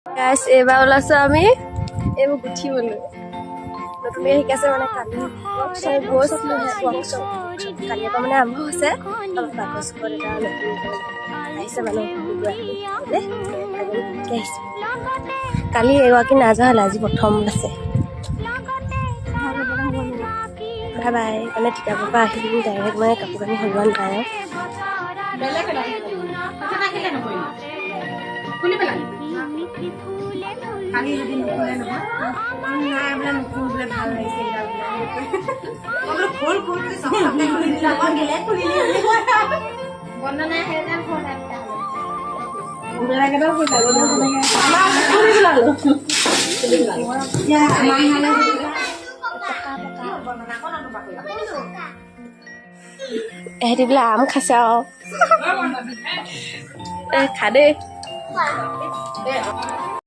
গাইছ এইবাৰ ওলাইছো আমি এইবোৰ গুঠিবলৈ নতুনকৈ শিকাইছে মানে কালি গৈছিলোঁ ৱৰ্কশ্বপ কালিৰ পৰা মানে আৰম্ভ হৈছে আমাৰ বাকচকত এটা নতুনকৈ আহিছে মানুহ আহিছে কালি এগৰাকী নাযোৱা হ'লে আজি প্ৰথম আছে বাই বাই মানে তিতাবৰ পৰা আহিলোঁ ডাইৰেক্ট মানে কাপোৰ কানি সলোৱা নাই কালি যদি নুখুলে নহয় নাই বোলে নুখুলে ভাল লাগিছে এহেঁতি বোলে আম খাইছে আৰু খা দেই